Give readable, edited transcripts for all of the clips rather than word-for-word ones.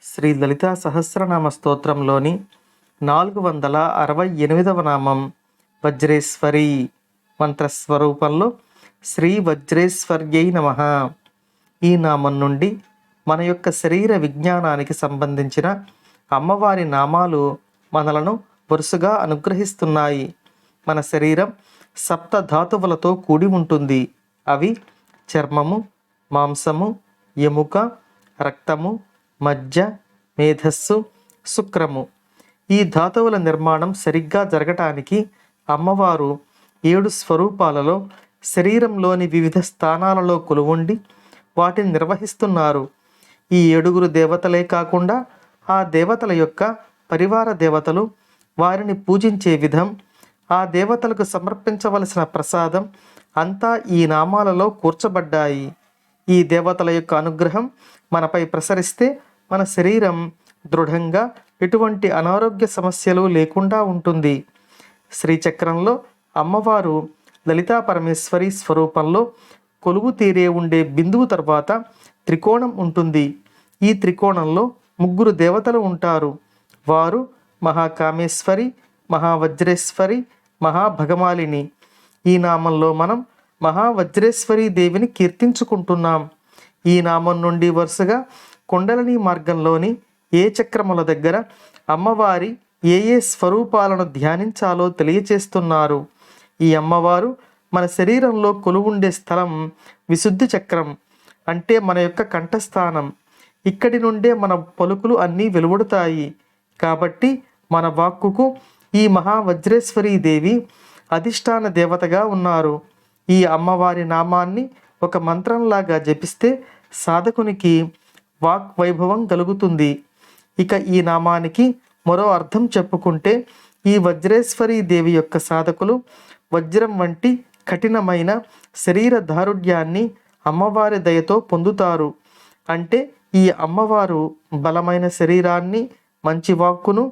శ్రీ లలితా సహస్రనామ స్తోత్రంలోని 468వ నామం వజ్రేశ్వరి. మంత్రస్వరూపంలో శ్రీ వజ్రేశ్వర్యై నమః. ఈ నామం నుండి మన యొక్క శరీర విజ్ఞానానికి సంబంధించిన అమ్మవారి నామాలు మనలను వరుసగా అనుగ్రహిస్తున్నాయి. మన శరీరం సప్త ధాతువులతో కూడి ఉంటుంది. అవి చర్మము, మాంసము, ఎముక, రక్తము, మజ్జ, మేధస్సు, శుక్రము. ఈ ధాతువుల నిర్మాణం సరిగ్గా జరగటానికి అమ్మవారు 7 స్వరూపాలలో శరీరంలోని వివిధ స్థానాలలో కొలువుండి వాటిని నిర్వహిస్తున్నారు. ఈ 7 దేవతలే కాకుండా ఆ దేవతల యొక్క పరివార దేవతలు, వారిని పూజించే విధం, ఆ దేవతలకు సమర్పించవలసిన ప్రసాదం అంతా ఈ నామాలలో కూర్చబడ్డాయి. ఈ దేవతల యొక్క అనుగ్రహం మనపై ప్రసరిస్తే మన శరీరం దృఢంగా ఎటువంటి అనారోగ్య సమస్యలు లేకుండా ఉంటుంది. శ్రీచక్రంలో అమ్మవారు లలితా పరమేశ్వరి స్వరూపంలో కొలువు తీరే ఉండే బిందువు తర్వాత త్రికోణం ఉంటుంది. ఈ త్రికోణంలో 3 దేవతలు ఉంటారు. వారు మహాకామేశ్వరి, మహావజ్రేశ్వరి, మహాభగమాలిని. ఈ నామంలో మనం మహావజ్రేశ్వరి దేవిని కీర్తించుకుంటున్నాం. ఈ నామం నుండి వరుసగా కుండలిని మార్గంలోని ఏ చక్రముల దగ్గర అమ్మవారి ఏ స్వరూపాలను ధ్యానించాలో తెలియచేస్తున్నారు. ఈ అమ్మవారు మన శరీరంలో కొలువుండే స్థలం విశుద్ధి చక్రం, అంటే మన యొక్క కంఠస్థానం. ఇక్కడి నుండే మన పలుకులు అన్నీ వెలువడుతాయి. కాబట్టి మన వాక్కుకు ఈ మహావజ్రేశ్వరీ దేవి అధిష్టాన దేవతగా ఉన్నారు. ఈ అమ్మవారి నామాన్ని ఒక మంత్రంలాగా జపిస్తే సాధకునికి వాక్ వైభవం కలుగుతుంది. ఇక ఈ నామానికి మరో అర్థం చెప్పుకుంటే, ఈ వజ్రేశ్వరీ దేవి యొక్క సాధకులు వజ్రం వంటి కఠినమైన శరీర దారుఢ్యాన్ని అమ్మవారి దయతో పొందుతారు. అంటే ఈ అమ్మవారు బలమైన శరీరాన్ని, మంచి వాక్కును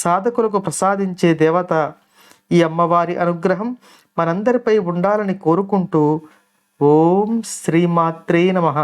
సాధకులకు ప్రసాదించే దేవత. ఈ అమ్మవారి అనుగ్రహం మనందరిపై ఉండాలని కోరుకుంటూ ఓం శ్రీమాత్రే నమః.